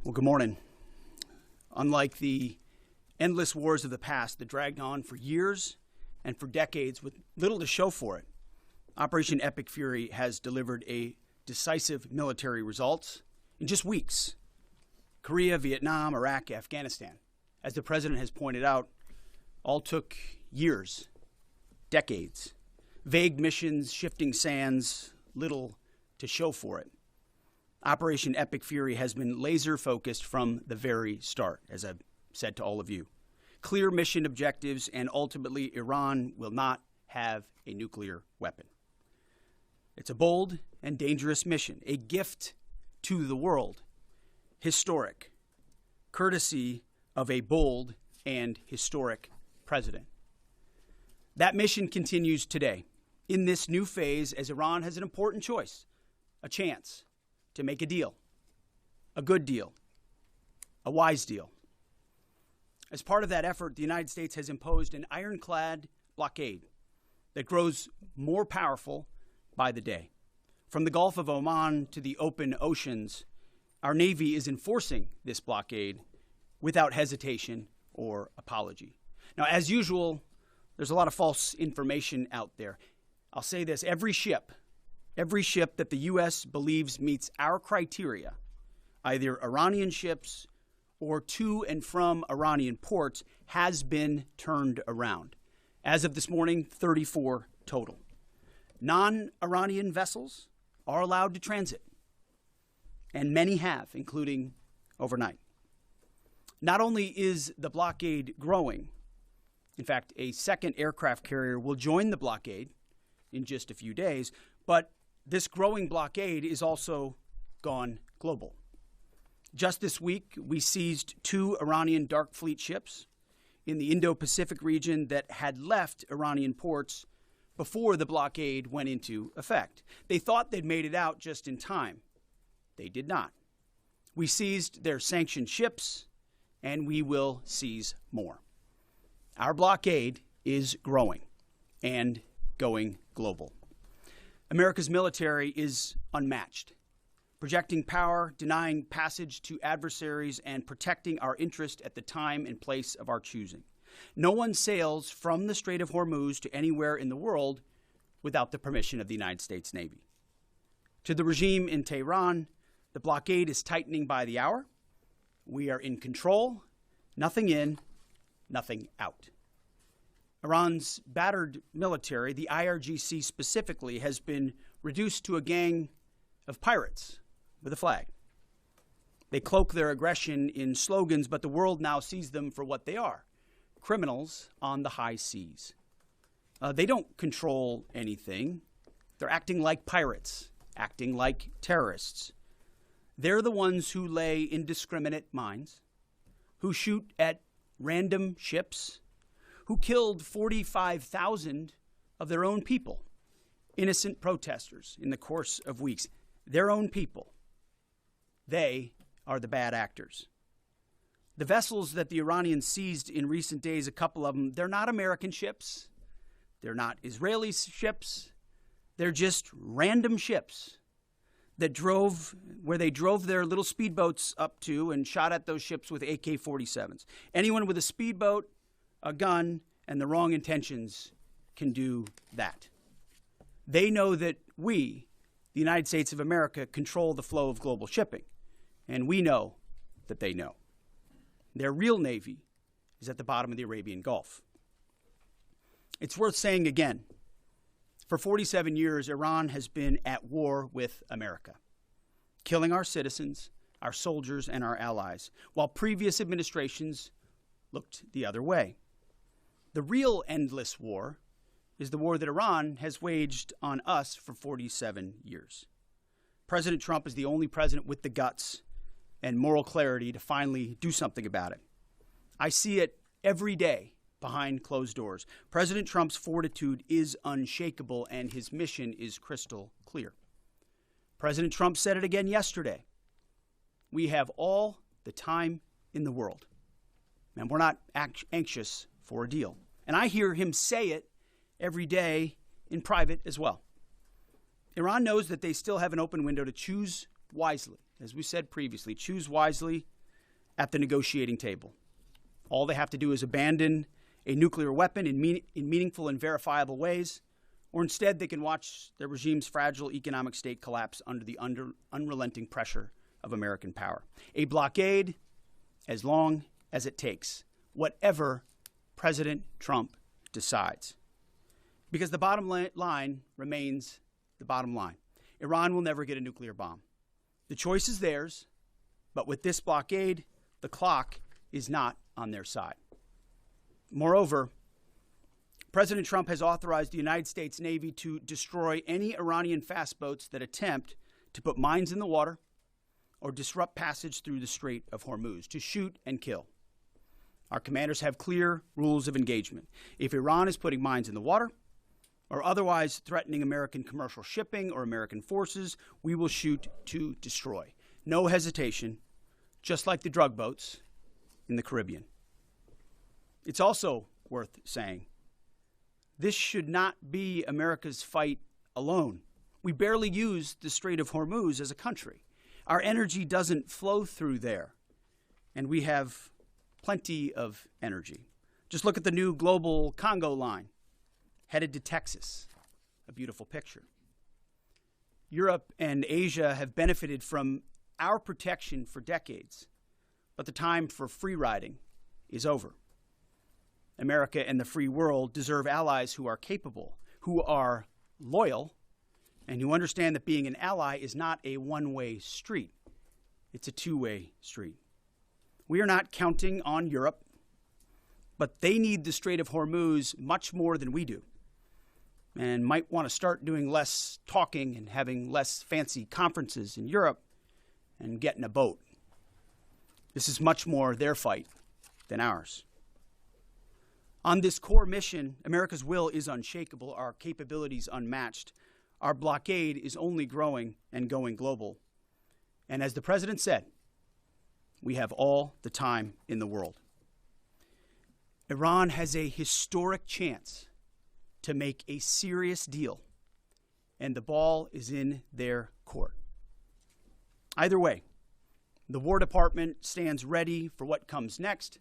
Well, good morning. Unlike the endless wars of the past that dragged on for years and for decades with little to show for it, Operation Epic Fury has delivered a decisive military results in just weeks. Korea, Vietnam, Iraq, Afghanistan, as the president has pointed out, all took years, decades. Vague missions, shifting sands, little to show for it. Operation Epic Fury has been laser focused from the very start, as I've said to all of you. Clear mission objectives, and ultimately Iran will not have a nuclear weapon. It's a bold and dangerous mission, a gift to the world, historic, courtesy of a bold and historic president. That mission continues today in this new phase as Iran has an important choice, a chance to make a deal, a good deal, a wise deal. As part of that effort, the United States has imposed an ironclad blockade that grows more powerful by the day. From the Gulf of Oman to the open oceans, our Navy is enforcing this blockade without hesitation or apology. Now, as usual, there's a lot of false information out there. I'll say this, every ship that the U.S. believes meets our criteria, either Iranian ships or to and from Iranian ports, has been turned around. As of this morning, 34 total. Non-Iranian vessels are allowed to transit, and many have, including overnight. Not only is the blockade growing, in fact, a second aircraft carrier will join the blockade in just a few days, but this growing blockade is also gone global. Just this week, we seized 2 Iranian dark fleet ships in the Indo-Pacific region that had left Iranian ports before the blockade went into effect. They thought they'd made it out just in time. They did not. We seized their sanctioned ships, and we will seize more. Our blockade is growing and going global. America's military is unmatched, projecting power, denying passage to adversaries, and protecting our interest at the time and place of our choosing. No one sails from the Strait of Hormuz to anywhere in the world without the permission of the United States Navy. To the regime in Tehran, the blockade is tightening by the hour. We are in control, nothing in, nothing out. Iran's battered military, the IRGC specifically, has been reduced to a gang of pirates with a flag. They cloak their aggression in slogans, but the world now sees them for what they are, criminals on the high seas. They don't control anything. They're acting like pirates, acting like terrorists. They're the ones who lay indiscriminate mines, who shoot at random ships, who killed 45,000 of their own people, innocent protesters, in the course of weeks. Their own people. They are the bad actors. The vessels that the Iranians seized in recent days, a couple of them, they're not American ships. They're not Israeli ships. They're just random ships that where they drove their little speedboats up to and shot at those ships with AK-47s. Anyone with a speedboat, a gun, and the wrong intentions can do that. They know that we, the United States of America, control the flow of global shipping, and we know that they know. Their real navy is at the bottom of the Arabian Gulf. It's worth saying again, for 47 years, Iran has been at war with America, killing our citizens, our soldiers, and our allies, while previous administrations looked the other way. The real endless war is the war that Iran has waged on us for 47 years. President Trump is the only president with the guts and moral clarity to finally do something about it. I see it every day behind closed doors. President Trump's fortitude is unshakable, and his mission is crystal clear. President Trump said it again yesterday. We have all the time in the world, and we're not anxious for a deal. And I hear him say it every day in private as well. Iran knows that they still have an open window to choose wisely. As we said previously, choose wisely at the negotiating table. All they have to do is abandon a nuclear weapon in meaningful and verifiable ways, or instead they can watch their regime's fragile economic state collapse under the unrelenting pressure of American power. A blockade as long as it takes, whatever President Trump decides. Because the bottom line remains the bottom line. Iran will never get a nuclear bomb. The choice is theirs, but with this blockade, the clock is not on their side. Moreover, President Trump has authorized the United States Navy to destroy any Iranian fast boats that attempt to put mines in the water or disrupt passage through the Strait of Hormuz, to shoot and kill. Our commanders have clear rules of engagement. If Iran is putting mines in the water or otherwise threatening American commercial shipping or American forces, we will shoot to destroy. No hesitation, just like the drug boats in the Caribbean. It's also worth saying, this should not be America's fight alone. We barely use the Strait of Hormuz as a country. Our energy doesn't flow through there, and we have plenty of energy. Just look at the new global Congo line, headed to Texas. A beautiful picture. Europe and Asia have benefited from our protection for decades, but the time for free riding is over. America and the free world deserve allies who are capable, who are loyal, and who understand that being an ally is not a one-way street. It's a two-way street. We are not counting on Europe, but they need the Strait of Hormuz much more than we do, and might want to start doing less talking and having less fancy conferences in Europe and get in a boat. This is much more their fight than ours. On this core mission, America's will is unshakable, our capabilities unmatched. Our blockade is only growing and going global. And as the president said, we have all the time in the world. Iran has a historic chance to make a serious deal, and the ball is in their court. Either way, the War Department stands ready for what comes next,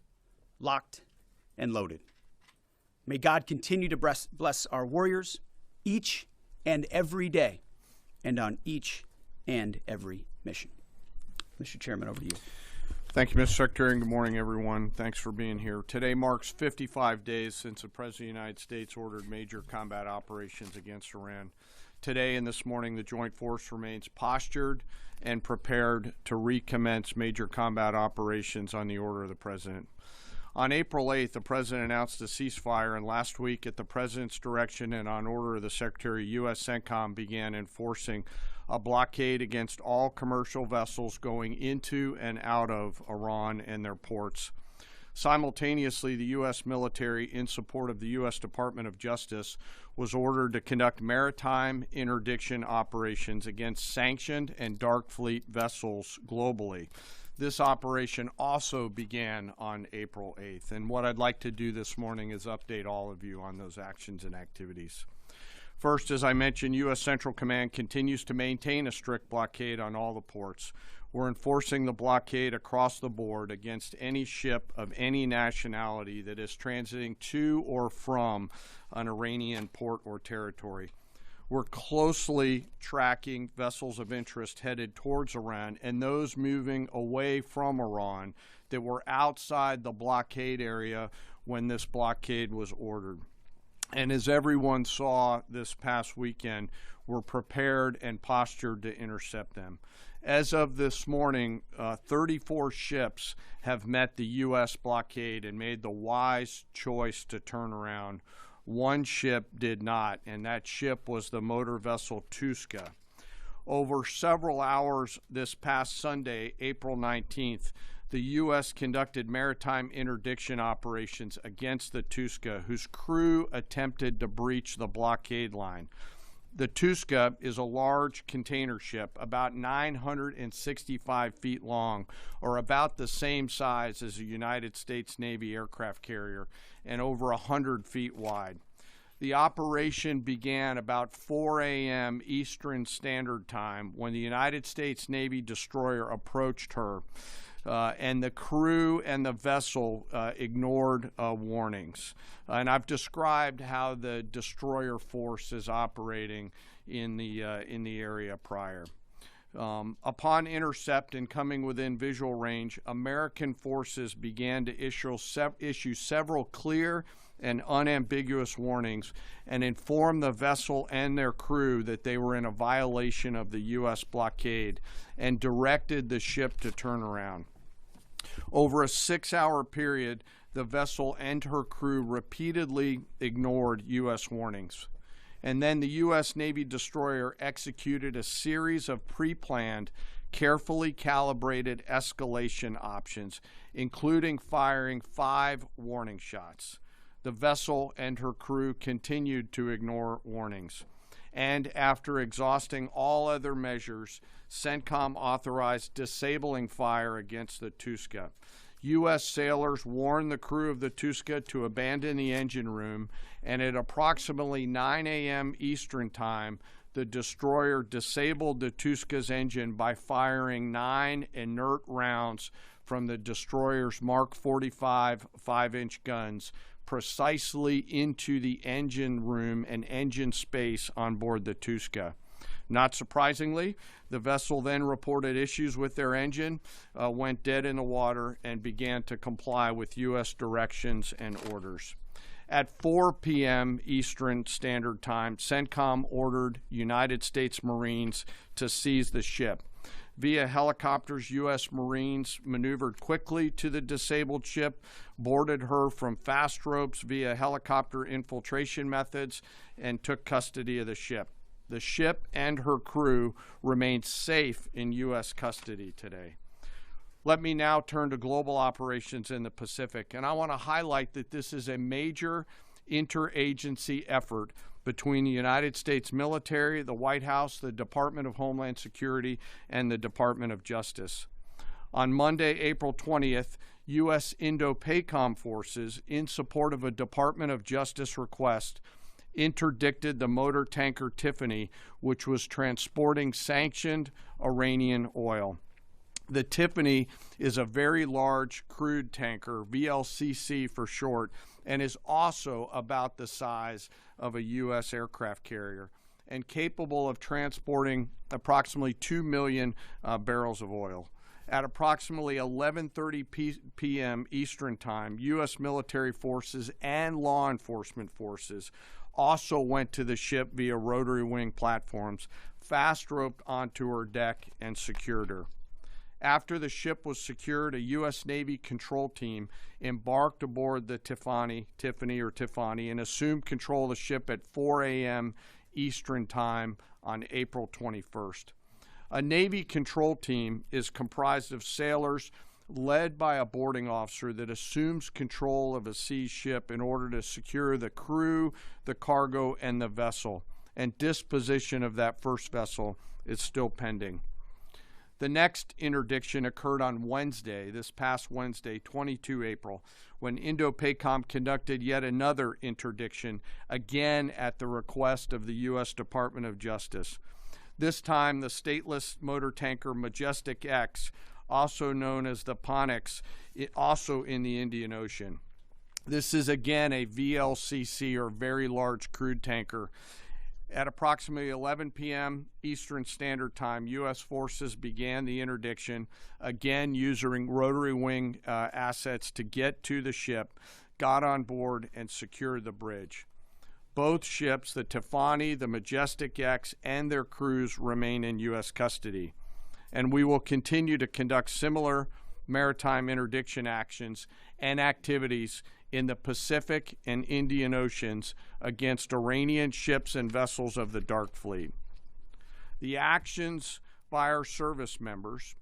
locked and loaded. May God continue to bless our warriors each and every day and on each and every mission. Mr. Chairman, over to you. Thank you, Mr. Secretary, and good morning, everyone. Thanks for being here. Today marks 55 days since the President of the United States ordered major combat operations against Iran. Today and this morning, the Joint Force remains postured and prepared to recommence major combat operations on the order of the President. On April 8th, the President announced a ceasefire, and last week, at the President's direction and on order of the Secretary, U.S. CENTCOM began enforcing a blockade against all commercial vessels going into and out of Iran and their ports. Simultaneously, the U.S. military, in support of the U.S. Department of Justice, was ordered to conduct maritime interdiction operations against sanctioned and dark fleet vessels globally. This operation also began on April 8th, and what I'd like to do this morning is update all of you on those actions and activities. First, as I mentioned, U.S. Central Command continues to maintain a strict blockade on all the ports. We're enforcing the blockade across the board against any ship of any nationality that is transiting to or from an Iranian port or territory. We're closely tracking vessels of interest headed towards Iran and those moving away from Iran that were outside the blockade area when this blockade was ordered. And as everyone saw this past weekend, we're prepared and postured to intercept them. As of this morning, 34 ships have met the U.S. blockade and made the wise choice to turn around. One ship did not, and that ship was the motor vessel Tuska. Over several hours this past Sunday, April 19th, the U.S. conducted maritime interdiction operations against the Tuska, whose crew attempted to breach the blockade line. The Tuska is a large container ship, about 965 feet long, or about the same size as a United States Navy aircraft carrier, and over 100 feet wide. The operation began about 4 a.m. Eastern Standard Time when the United States Navy destroyer approached her. and the crew and the vessel ignored warnings. And I've described how the destroyer force is operating in the area prior. Upon intercept and coming within visual range, American forces began to issue several clear and unambiguous warnings and inform the vessel and their crew that they were in a violation of the U.S. blockade and directed the ship to turn around. Over a 6-hour period, the vessel and her crew repeatedly ignored U.S. warnings. And then the U.S. Navy destroyer executed a series of pre-planned, carefully calibrated escalation options, including firing 5 warning shots. The vessel and her crew continued to ignore warnings. And after exhausting all other measures, CENTCOM authorized disabling fire against the Tuska. U.S. sailors warned the crew of the Tuska to abandon the engine room, and at approximately 9 a.m. Eastern Time, the destroyer disabled the Tuska's engine by firing 9 inert rounds from the destroyer's Mark 45 5-inch guns precisely into the engine room and engine space on board the Tuska. Not surprisingly, the vessel then reported issues with their engine, went dead in the water, and began to comply with U.S. directions and orders. At 4 p.m. Eastern Standard Time, CENTCOM ordered United States Marines to seize the ship. Via helicopters, U.S. Marines maneuvered quickly to the disabled ship, boarded her from fast ropes via helicopter infiltration methods, and took custody of the ship. The ship and her crew remain safe in U.S. custody today. Let me now turn to global operations in the Pacific, and I want to highlight that this is a major interagency effort between the United States military, the White House, the Department of Homeland Security, and the Department of Justice. On Monday, April 20th, U.S. Indo-PACOM forces, in support of a Department of Justice request, interdicted the motor tanker Tiffany, which was transporting sanctioned Iranian oil. The Tiffany is a very large crude tanker, VLCC for short, and is also about the size of a U.S. aircraft carrier and capable of transporting approximately 2 million barrels of oil. At approximately 11:30 p.m. Eastern Time, U.S. military forces and law enforcement forces also went to the ship via rotary wing platforms, fast roped onto her deck, and secured her. After the ship was secured, a U.S. Navy control team embarked aboard the Tiffany, and assumed control of the ship at 4 a.m. Eastern Time on April 21st. A Navy control team is comprised of sailors led by a boarding officer that assumes control of a seized ship in order to secure the crew, the cargo, and the vessel. And disposition of that first vessel is still pending. The next interdiction occurred on Wednesday, this past Wednesday, 22 April, when Indo-PACOM conducted yet another interdiction, again at the request of the U.S. Department of Justice. This time, the stateless motor tanker Majestic X, also known as the Ponix, also in the Indian Ocean. This is again a VLCC, or very large crude tanker. At approximately 11 p.m. Eastern Standard Time, U.S. forces began the interdiction, again using rotary wing assets to get to the ship, got on board, and secured the bridge. Both ships, the Tiffany, the Majestic X, and their crews remain in U.S. custody. And we will continue to conduct similar maritime interdiction actions and activities in the Pacific and Indian Oceans against Iranian ships and vessels of the Dark Fleet. The actions by our service members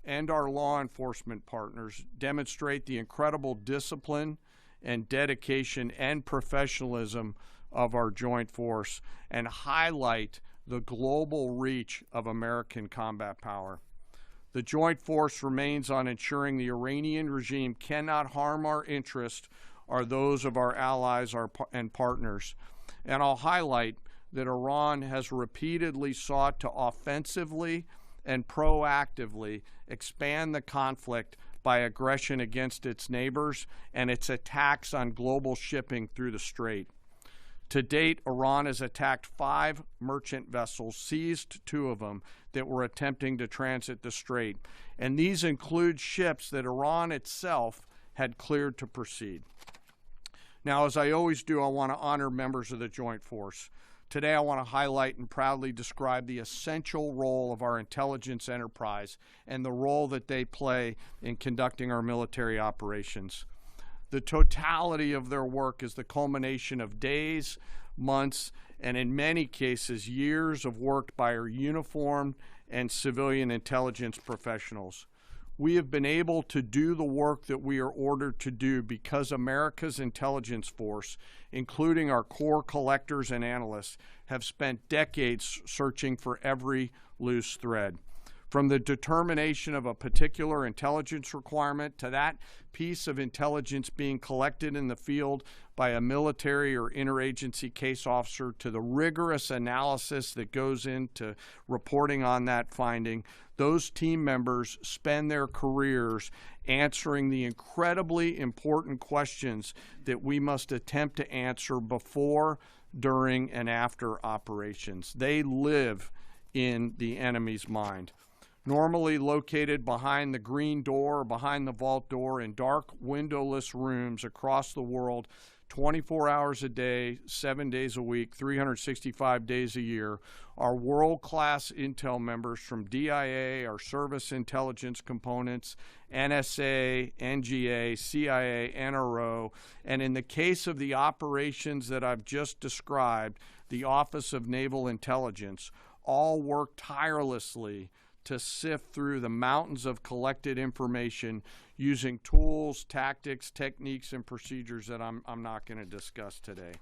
and our law enforcement partners demonstrate the incredible discipline and dedication and professionalism of our joint force and highlight the global reach of American combat power. The joint force remains on ensuring the Iranian regime cannot harm our interests or those of our allies and partners. And I'll highlight that Iran has repeatedly sought to offensively and proactively expand the conflict by aggression against its neighbors and its attacks on global shipping through the Strait. To date, Iran has attacked 5 merchant vessels, seized 2 of them that were attempting to transit the Strait, and these include ships that Iran itself had cleared to proceed. Now, as I always do, I want to honor members of the Joint Force. Today, I want to highlight and proudly describe the essential role of our intelligence enterprise and the role that they play in conducting our military operations. The totality of their work is the culmination of days, months, and in many cases, years of work by our uniformed and civilian intelligence professionals. We have been able to do the work that we are ordered to do because America's intelligence force, including our core collectors and analysts, have spent decades searching for every loose thread. From the determination of a particular intelligence requirement to that piece of intelligence being collected in the field by a military or interagency case officer to the rigorous analysis that goes into reporting on that finding, those team members spend their careers answering the incredibly important questions that we must attempt to answer before, during, and after operations. They live in the enemy's mind. Normally located behind the green door or behind the vault door in dark, windowless rooms across the world, 24 hours a day, 7 days a week, 365 days a year, are world-class intel members from DIA, our service intelligence components, NSA, NGA, CIA, NRO, and in the case of the operations that I've just described, the Office of Naval Intelligence, all work tirelessly to sift through the mountains of collected information using tools, tactics, techniques, and procedures that I'm not going to discuss today.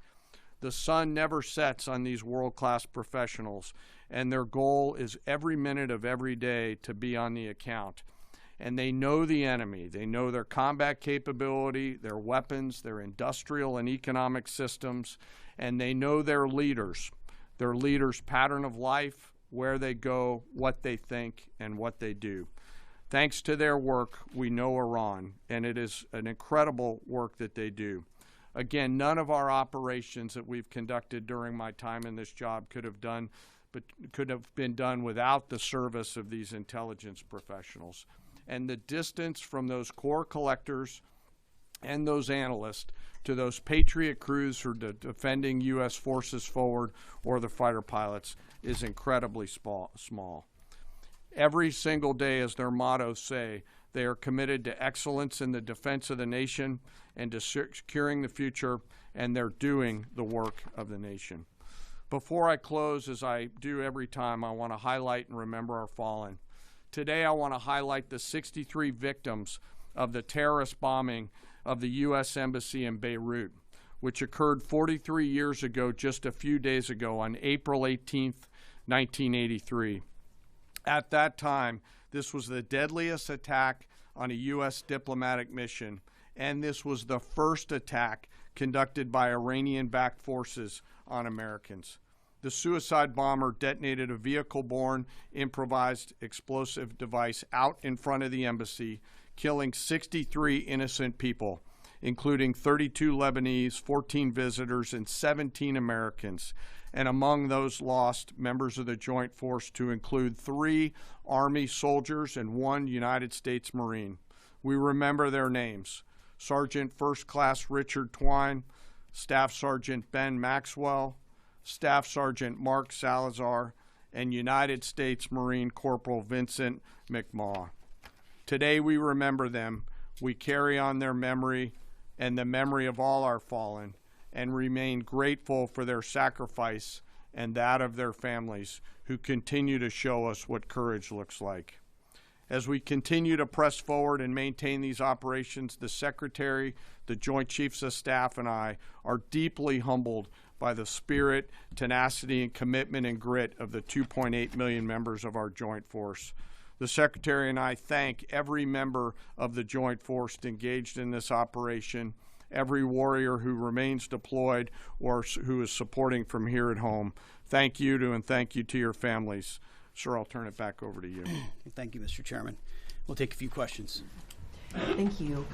The sun never sets on these world-class professionals, and their goal is every minute of every day to be on the account. And they know the enemy. They know their combat capability, their weapons, their industrial and economic systems, and they know their leaders' pattern of life, where they go, what they think, and what they do. Thanks to their work, we know Iran, and it is an incredible work that they do. Again, none of our operations that we've conducted during my time in this job could have been done without the service of these intelligence professionals. And the distance from those core collectors and those analysts to those Patriot crews who are defending U.S. forces forward or the fighter pilots is incredibly small. Every single day, as their mottos say, they are committed to excellence in the defense of the nation and to securing the future, and they're doing the work of the nation. Before I close, as I do every time, I want to highlight and remember our fallen. Today, I want to highlight the 63 victims of the terrorist bombing of the U.S. Embassy in Beirut, which occurred 43 years ago, just a few days ago, on April 18th, 1983. At that time, this was the deadliest attack on a U.S. diplomatic mission, and this was the first attack conducted by Iranian-backed forces on Americans. The suicide bomber detonated a vehicle-borne improvised explosive device out in front of the embassy, killing 63 innocent people, including 32 Lebanese, 14 visitors, and 17 Americans. And among those lost, members of the Joint Force to include 3 Army soldiers and 1 United States Marine. We remember their names: Sergeant First Class Richard Twine, Staff Sergeant Ben Maxwell, Staff Sergeant Mark Salazar, and United States Marine Corporal Vincent McMaw. Today we remember them. We carry on their memory and the memory of all our fallen, and remain grateful for their sacrifice and that of their families who continue to show us what courage looks like. As we continue to press forward and maintain these operations, the Secretary, the Joint Chiefs of Staff, and I are deeply humbled by the spirit, tenacity, and commitment and grit of the 2.8 million members of our Joint Force. The Secretary and I thank every member of the Joint Force engaged in this operation, every warrior who remains deployed or who is supporting from here at home. Thank you to, and thank you to your families. Sir, I'll turn it back over to you. Thank you, Mr. Chairman. We'll take a few questions. Thank you.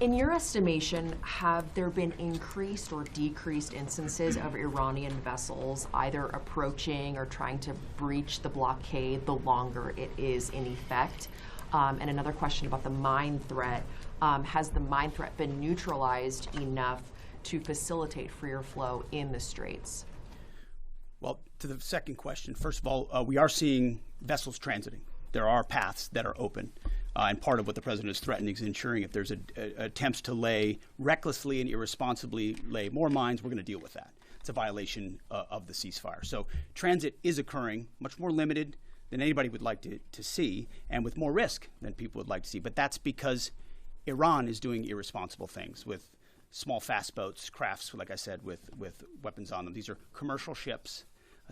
In your estimation, have there been increased or decreased instances of Iranian vessels either approaching or trying to breach the blockade the longer it is in effect? And another question about the mine threat. Has the mine threat been neutralized enough to facilitate freer flow in the straits? Well, to the second question, first of all, we are seeing vessels transiting. There are paths that are open. And part of what the president is threatening is ensuring if there's attempts to recklessly and irresponsibly lay more mines, we're going to deal with that. It's a violation of the ceasefire. So transit is occurring, much more limited than anybody would like to see, and with more risk than people would like to see. But that's because Iran is doing irresponsible things with small fast boats, crafts, like I said, with weapons on them. These are commercial ships,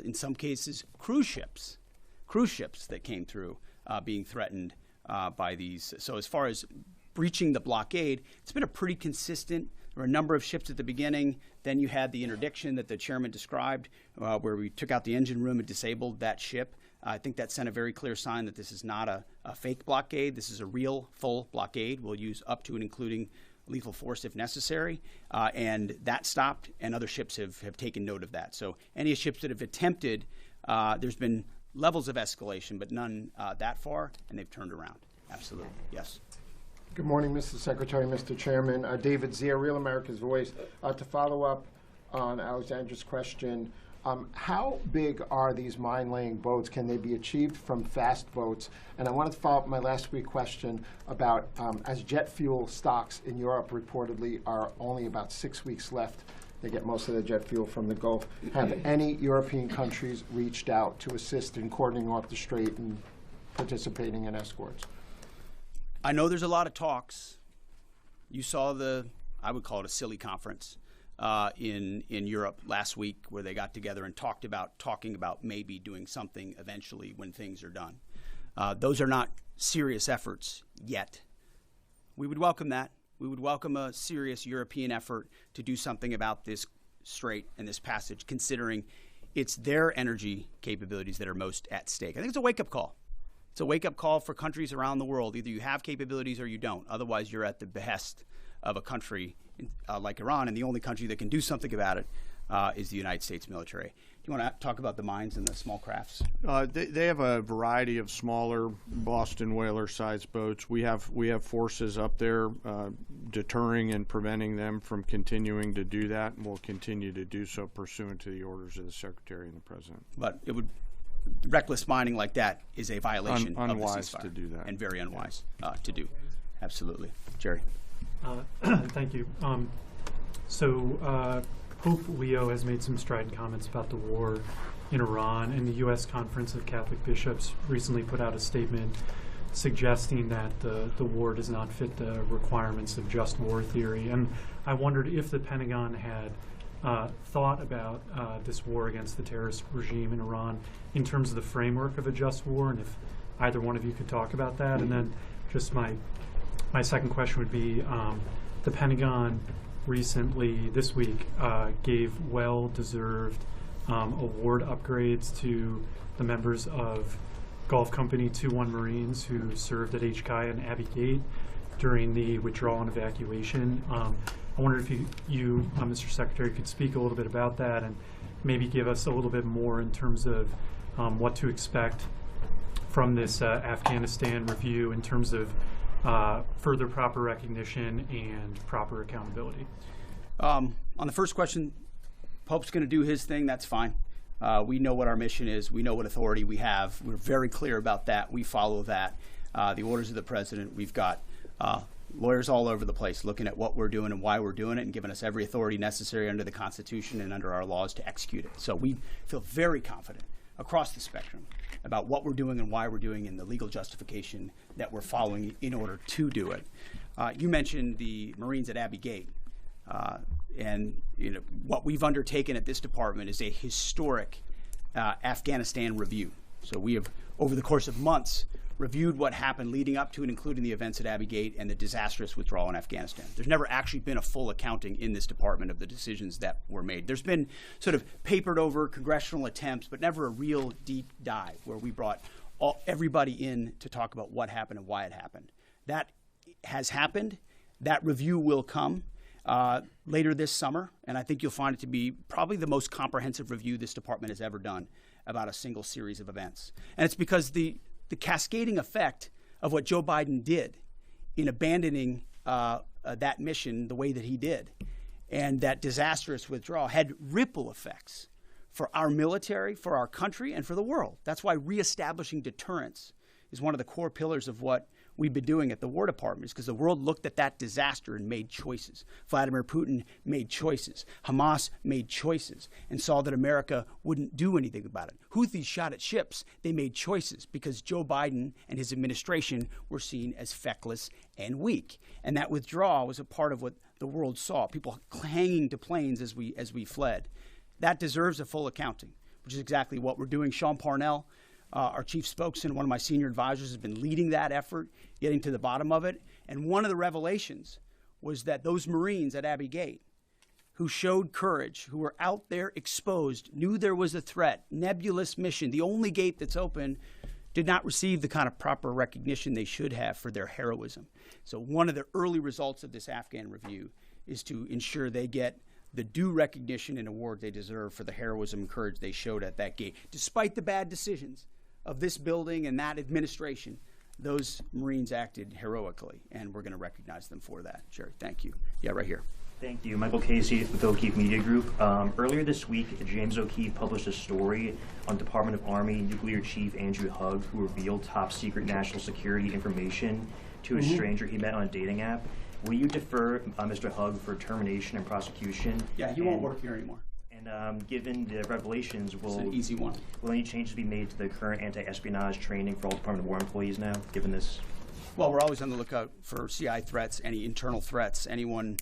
in some cases cruise ships that came through being threatened by these. So as far as breaching the blockade, it's been a pretty consistent. There were a number of ships at the beginning. Then you had the interdiction that the chairman described, where we took out the engine room and disabled that ship. I think that sent a very clear sign that this is not a fake blockade. This is a real, full blockade. We'll use up to and including lethal force if necessary. And that stopped, and other ships have taken note of that. So any ships that have attempted, there's been levels of escalation, but none that far, and they've turned around. Absolutely. Yes. Good morning, Mr. Secretary, Mr. Chairman. David Zier, Real America's Voice. To follow up on Alexandra's question, how big are these mine-laying boats? Can they be achieved from fast boats? And I wanted to follow up my last week question about as jet fuel stocks in Europe reportedly are only about 6 weeks left. They get most of their jet fuel from the Gulf. Have any European countries reached out to assist in cordoning off the strait and participating in escorts? I know there's a lot of talks. You saw I would call it a silly conference in Europe last week where they got together and talking about maybe doing something eventually when things are done. Those are not serious efforts yet. We would welcome that. We would welcome a serious European effort to do something about this strait and this passage, considering it's their energy capabilities that are most at stake. I think it's a wake-up call. It's a wake-up call for countries around the world. Either you have capabilities or you don't. Otherwise, you're at the behest of a country like Iran, and the only country that can do something about it is the United States military. Do you want to talk about the mines and the small crafts? They have a variety of smaller Boston whaler-sized boats. We have forces up there deterring and preventing them from continuing to do that, and we'll continue to do so pursuant to the orders of the Secretary and the President. But reckless mining like that is a violation of the ceasefire. Unwise to do that. And very unwise to do. Absolutely. Jerry. Thank you. Pope Leo has made some strident comments about the war in Iran, and the U.S. Conference of Catholic Bishops recently put out a statement suggesting that the war does not fit the requirements of just war theory. And I wondered if the Pentagon had thought about this war against the terrorist regime in Iran in terms of the framework of a just war, and if either one of you could talk about that. And then just my second question would be, the Pentagon recently, this week, gave well-deserved award upgrades to the members of Gulf Company 2-1 Marines who served at HKI and Abbey Gate during the withdrawal and evacuation. I wondered if you Mr. Secretary, could speak a little bit about that and maybe give us a little bit more in terms of what to expect from this Afghanistan review in terms of further proper recognition and proper accountability. On the first question, Pope's going to do his thing. That's fine. We know what our mission is. We know what authority we have. We're very clear about that. We follow that. The orders of the president. We've got lawyers all over the place looking at what we're doing and why we're doing it and giving us every authority necessary under the Constitution and under our laws to execute it. So we feel very confident across the spectrum about what we're doing and why we're doing and the legal justification that we're following in order to do it. You mentioned the Marines at Abbey Gate. And what we've undertaken at this department is a historic Afghanistan review. So we have, over the course of months, reviewed what happened leading up to and including the events at Abbey Gate and the disastrous withdrawal in Afghanistan. There's never actually been a full accounting in this department of the decisions that were made. There's been sort of papered over congressional attempts, but never a real deep dive where we brought everybody in to talk about what happened and why it happened. That has happened. That review will come later this summer, and I think you'll find it to be probably the most comprehensive review this department has ever done about a single series of events. And it's because the cascading effect of what Joe Biden did in abandoning that mission the way that he did, and that disastrous withdrawal had ripple effects for our military, for our country, and for the world. That's why reestablishing deterrence is one of the core pillars of what we've been doing at the War Department, is because the world looked at that disaster and made choices. Vladimir Putin made choices. Hamas made choices and saw that America wouldn't do anything about it. Houthis shot at ships. They made choices because Joe Biden and his administration were seen as feckless and weak. And that withdrawal was a part of what the world saw, people hanging to planes as we fled. That deserves a full accounting, which is exactly what we're doing. Sean Parnell, our chief spokesman, one of my senior advisors, has been leading that effort, getting to the bottom of it. And one of the revelations was that those Marines at Abbey Gate who showed courage, who were out there exposed, knew there was a threat, nebulous mission, the only gate that's open, did not receive the kind of proper recognition they should have for their heroism. So one of the early results of this Afghan review is to ensure they get the due recognition and award they deserve for the heroism and courage they showed at that gate. Despite the bad decisions of this building and that administration, those Marines acted heroically, and we're going to recognize them for that. Jerry, thank you. Yeah, right here. Thank you. Michael Casey with O'Keefe Media Group. Earlier this week, James O'Keefe published a story on Department of Army Nuclear Chief Andrew Hugg, who revealed top secret national security information to a stranger he met on a dating app. Will you defer Mr. Hugg for termination and prosecution? Yeah, he won't work here anymore. And given the revelations, It's an easy one. Will any changes be made to the current anti-espionage training for all Department of War employees now, given this? Well, we're always on the lookout for CI threats, any internal threats, anyone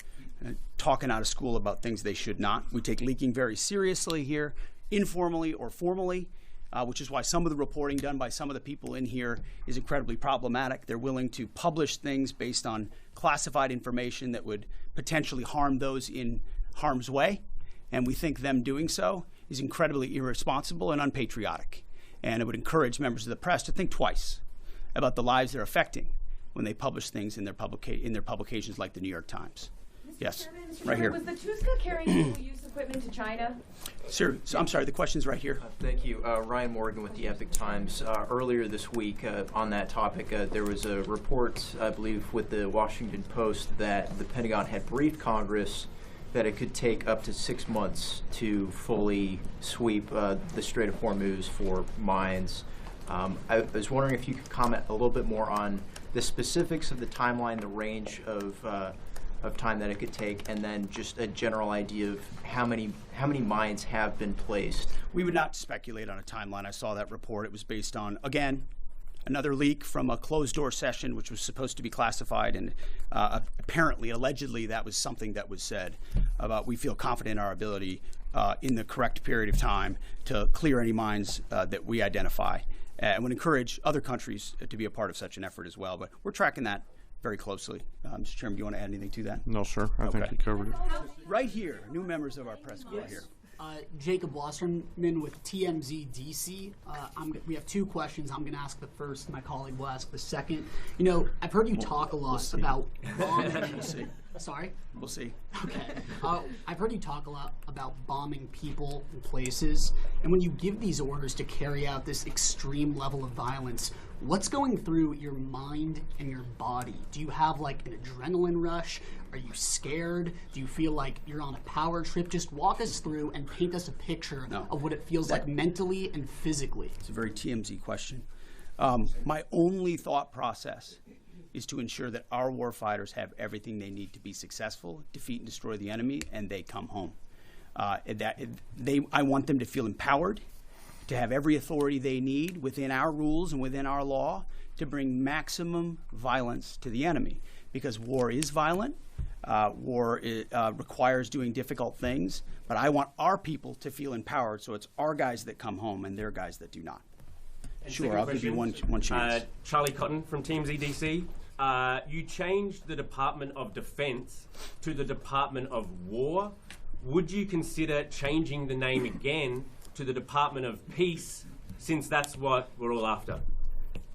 talking out of school about things they should not. We take leaking very seriously here, informally or formally, which is why some of the reporting done by some of the people in here is incredibly problematic. They're willing to publish things based on classified information that would potentially harm those in harm's way. And we think them doing so is incredibly irresponsible and unpatriotic. And it would encourage members of the press to think twice about the lives they're affecting when they publish things in their publications like the New York Times. Yes, right here. Was the Tuska carrying single-use equipment to China? Sir, so I'm sorry, the question's right here. Thank you. Ryan Morgan with the Epic Times. Earlier this week on that topic, there was a report, I believe, with the Washington Post that the Pentagon had briefed Congress that it could take up to 6 months to fully sweep the Strait of Hormuz for mines. I was wondering if you could comment a little bit more on the specifics of the timeline, the range of time that it could take, and then just a general idea of how many mines have been placed. We would not speculate on a timeline. I saw that report. It was based on, again, another leak from a closed-door session, which was supposed to be classified, and apparently, allegedly, that was something that was said about we feel confident in our ability in the correct period of time to clear any mines that we identify, and would encourage other countries to be a part of such an effort as well. But we're tracking that very closely. Mr. Chairman, do you want to add anything to that? No, sir. I think you covered it. Right here, new members of our press corps here. Jacob Wasserman with TMZ DC. We have two questions. I'm going to ask the first. My colleague will ask the second. You know, I've heard you talk a lot about bombing. We'll see. Sorry? We'll see. Okay. I've heard you talk a lot about bombing people and places. And when you give these orders to carry out this extreme level of violence, what's going through your mind and your body? Do you have like an adrenaline rush? Are you scared? Do you feel like you're on a power trip? Just walk us through and paint us a picture of what it feels like mentally and physically. It's a very TMZ question. My only thought process is to ensure that our warfighters have everything they need to be successful, defeat and destroy the enemy, and they come home. I want them to feel empowered, to have every authority they need within our rules and within our law to bring maximum violence to the enemy. Because war is violent, war requires doing difficult things, but I want our people to feel empowered, so it's our guys that come home and their guys that do not. And sure, I'll give you one chance. Charlie Cotton from Teams EDC. You changed the Department of Defense to the Department of War. Would you consider changing the name again to the Department of Peace, since that's what we're all after?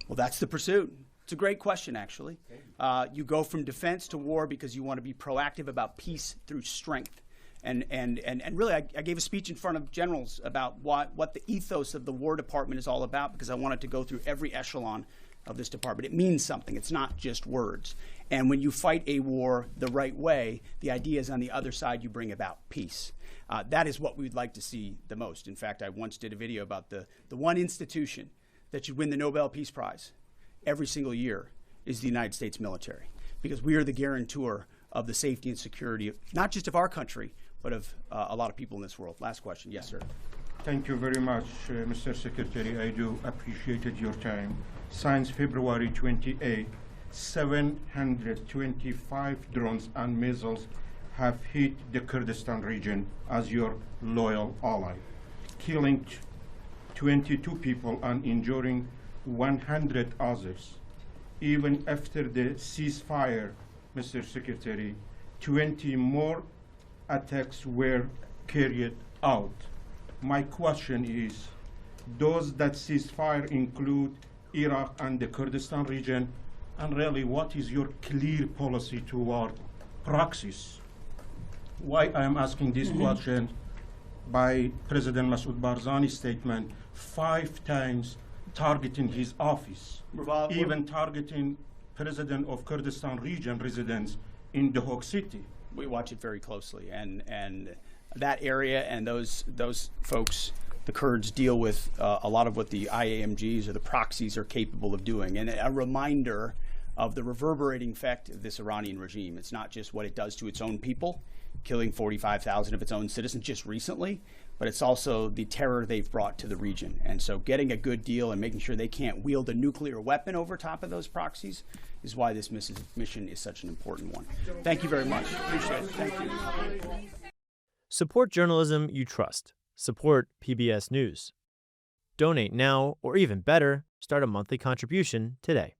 Well, that's the pursuit. It's a great question, actually. You go from defense to war because you want to be proactive about peace through strength. And really, I gave a speech in front of generals about what the ethos of the War Department is all about, because I wanted to go through every echelon of this department. It means something. It's not just words. And when you fight a war the right way, the idea is on the other side you bring about peace. That is what we'd like to see the most. In fact, I once did a video about the one institution that should win the Nobel Peace Prize every single year is the United States military, because we are the guarantor of the safety and security, not just of our country, but of a lot of people in this world. Last question. Yes, sir. Thank you very much, Mr. Secretary. I do appreciate your time. Since February 28, 725 drones and missiles have hit the Kurdistan region as your loyal ally, killing 22 people and injuring 100 others. Even after the ceasefire, Mr. Secretary, 20 more attacks were carried out. My question is, does that ceasefire include Iraq and the Kurdistan region? And really, what is your clear policy toward proxies? Why I am asking this question, by President Masoud Barzani's statement, 5 times targeting his office, even targeting President of Kurdistan region residents in the Hague City. We watch it very closely, and that area and those folks, the Kurds, deal with a lot of what the IAMGs or the proxies are capable of doing. And a reminder of the reverberating effect of this Iranian regime. It's not just what it does to its own people, killing 45,000 of its own citizens just recently, but it's also the terror they've brought to the region. And so getting a good deal and making sure they can't wield a nuclear weapon over top of those proxies is why this mission is such an important one. Thank you very much. Appreciate it. Thank you. Support journalism you trust. Support PBS News. Donate now, or even better, start a monthly contribution today.